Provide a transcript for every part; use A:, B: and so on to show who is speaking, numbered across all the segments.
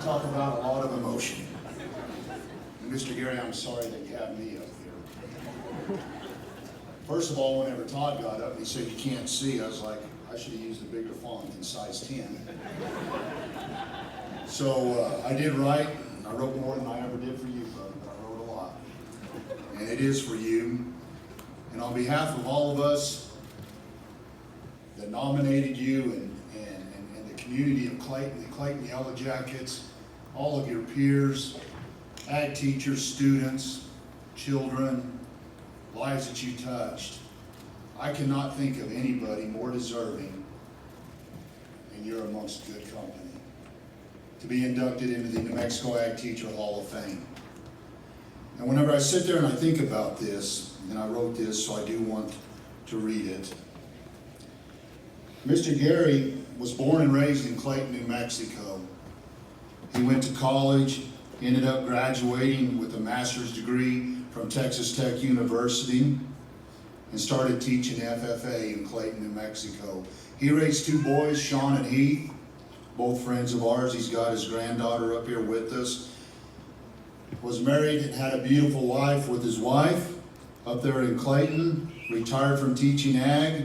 A: Talk about a lot of emotion. And Mr. Geary, I'm sorry that you have me up here. First of all, whenever Todd got up and he said you can't see, I was like, I should have used a bigger font than size 10. So I did write. I wrote more than I ever did for you, brother, but I wrote a lot. And it is for you. And on behalf of all of us that nominated you and the community of Clayton, the Clayton Yellow Jackets, all of your peers, ag teachers, students, children, lives that you touched, I cannot think of anybody more deserving, and you're amongst good company, to be inducted into the New Mexico Ag Teacher Hall of Fame. And whenever I sit there and I think about this, and I wrote this, so I do want to read it. Mr. Geary was born and raised in Clayton, New Mexico. He went to college, ended up graduating with a master's degree from Texas Tech University, and started teaching FFA in Clayton, New Mexico. He raised two boys, Sean and Heath, both friends of ours. He's got his granddaughter up here with us. Was married and had a beautiful life with his wife up there in Clayton, retired from teaching ag.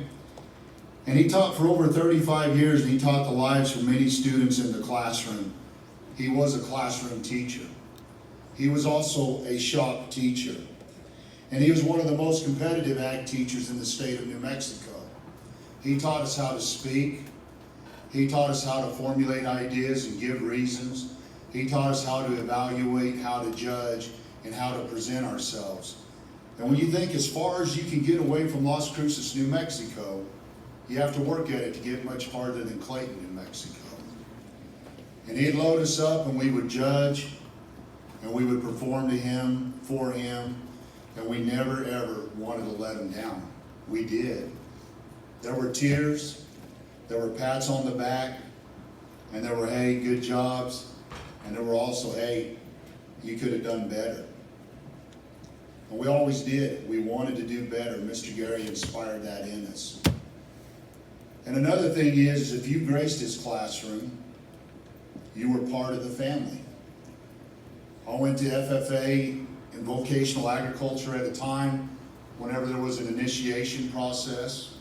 A: And he taught for over 35 years, and he taught the lives of many students in the classroom. He was a classroom teacher. He was also a shop teacher. And he was one of the most competitive ag teachers in the state of New Mexico. He taught us how to speak. He taught us how to formulate ideas and give reasons. He taught us how to evaluate, how to judge, and how to present ourselves. And when you think as far as you can get away from Las Cruces, New Mexico, you have to work at it to get much farther than Clayton, New Mexico. And he'd load us up and we would judge and we would perform to him, for him, and we never ever wanted to let him down. We did. There were tears, there were pats on the back, and there were, hey, good jobs, and there were also, hey, you could have done better. And we always did. We wanted to do better. Mr. Geary inspired that in us. And another thing is if you graced his classroom, you were part of the family. I went to FFA in vocational agriculture at a time whenever there was an initiation process.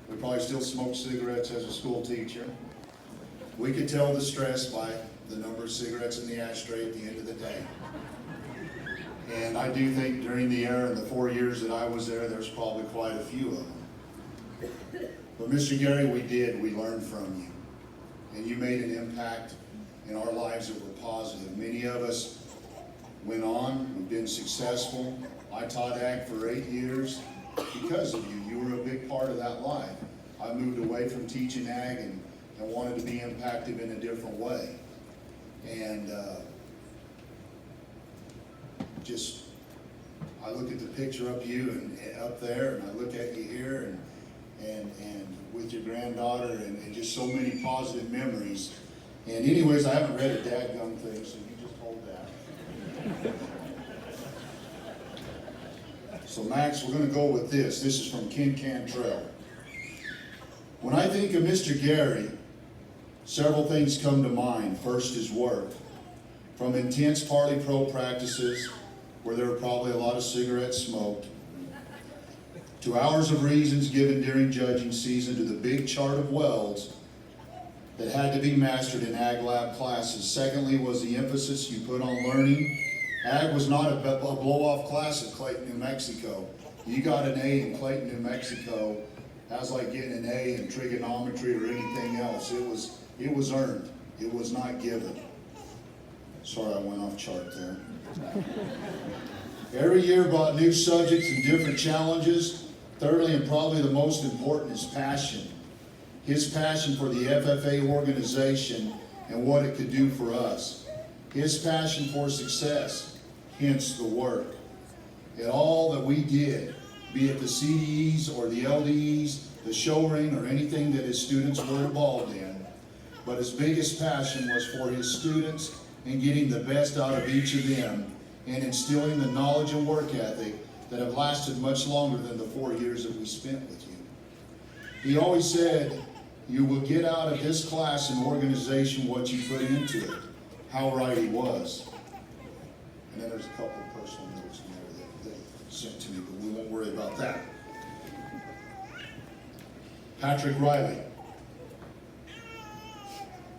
A: We probably still smoked cigarettes as a school teacher. We could tell the stress by the number of cigarettes in the ashtray at the end of the day. And I do think during the era, in the 4 years that I was there, there's probably quite a few of them. But Mr. Geary, we learned from you. And you made an impact in our lives that were positive. Many of us went on, we've been successful. I taught ag for 8 years because of you. You were a big part of that life. I moved away from teaching ag and wanted to be impacted in a different way. And I look at the picture of you and up there, and I look at you here, and with your granddaughter, and just so many positive memories. And anyways, I haven't read a dadgum thing, so you just hold that. So Max, we're going to go with this. This is from Ken Cantrell. When I think of Mr. Geary, several things come to mind. First is work. From intense Parley Pro practices, where there were probably a lot of cigarettes smoked, to hours of reasons given during judging season, to the big chart of welds that had to be mastered in ag lab classes. Secondly was the emphasis you put on learning. Ag was not a blow-off class at Clayton, New Mexico. You got an A in Clayton, New Mexico. That was like getting an A in trigonometry or anything else. It was earned. It was not given. Sorry, I went off chart there. Every year brought new subjects and different challenges. Thirdly, and probably the most important, is passion. His passion for the FFA organization and what it could do for us. His passion for success, hence the work. In all that we did, be it the CDEs or the LDEs, the show ring, or anything that his students were involved in. But his biggest passion was for his students and getting the best out of each of them and instilling the knowledge and work ethic that have lasted much longer than the 4 years that we spent with you. He always said, you will get out of this class and organization what you put into it. how right he was. And then there's a couple of personal notes in there that they sent to me, but we won't worry about that. Patrick Riley.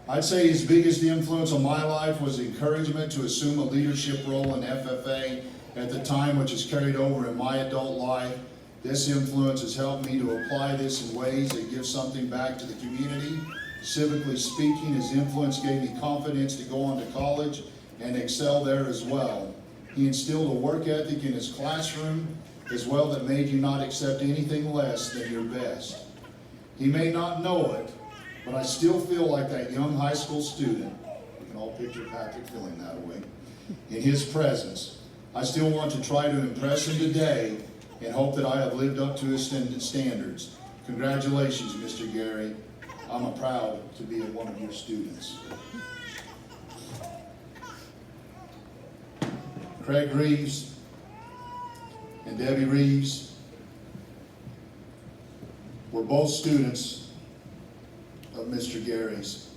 A: I'd say his biggest influence on my life was encouragement to assume a leadership role in FFA at the time, which has carried over in my adult life. This influence has helped me to apply this in ways that give something back to the community. Civically speaking, his influence gave me confidence to go on to college and excel there as well. He instilled a work ethic in his classroom as well that made you not accept anything less than your best. He may not know it, but I still feel like that young high school student. We can all picture Patrick feeling that way. In his presence, I still want to try to impress him today and hope that I have lived up to his standards. Congratulations, Mr. Geary. I'm proud to be one of your students. Craig Reeves and Debbie Reeves were both students of Mr. Geary's.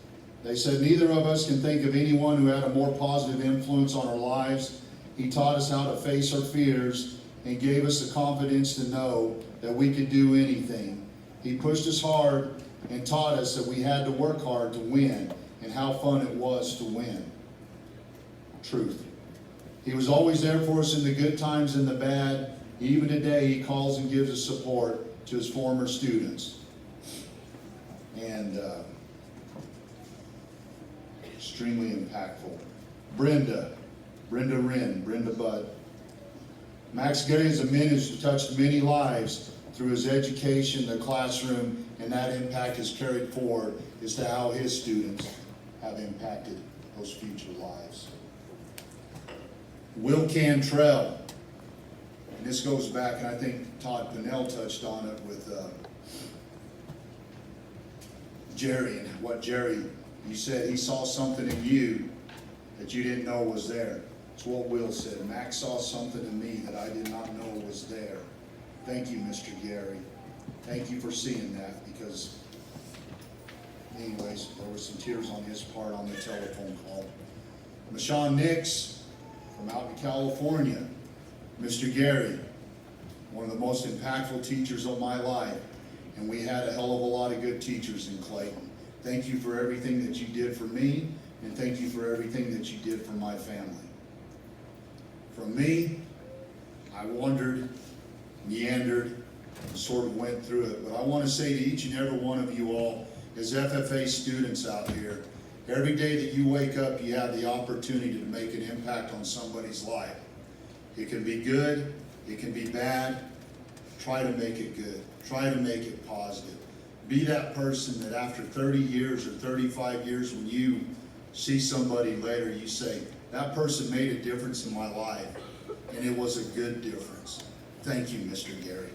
A: They said, neither of us can think of anyone who had a more positive influence on our lives. He taught us how to face our fears and gave us the confidence to know that we could do anything. He pushed us hard and taught us that we had to work hard to win and how fun it was to win. Truth. He was always there for us in the good times and the bad. Even today, he calls and gives us support to his former students. And extremely impactful. Brenda Wren, Brenda Budd. Max Geary is a man who's touched many lives through his education, the classroom, and that impact is carried forward as to how his students have impacted those future lives. Will Cantrell, and this goes back, and I think Todd Pinnell touched on it with Jerry, and what Jerry, you said he saw something in you that you didn't know was there. It's what Will said. Max saw something in me that I did not know was there. Thank you, Mr. Geary. Thank you for seeing that, because anyways, there were some tears on his part on the telephone call. Michonne Nix from out in California. Mr. Geary, one of the most impactful teachers of my life, and we had a hell of a lot of good teachers in Clayton. Thank you for everything that you did for me, and thank you for everything that you did for my family. From me, I wandered, meandered, and sort of went through it, but I want to say to each and every one of you all, as FFA students out here, every day that you wake up, you have the opportunity to make an impact on somebody's life. It can be good, it can be bad. Try to make it good. Try to make it positive. Be that person that after 30 years or 35 years, when you see somebody later, you say, that person made a difference in my life, and it was a good difference. Thank you, Mr. Geary.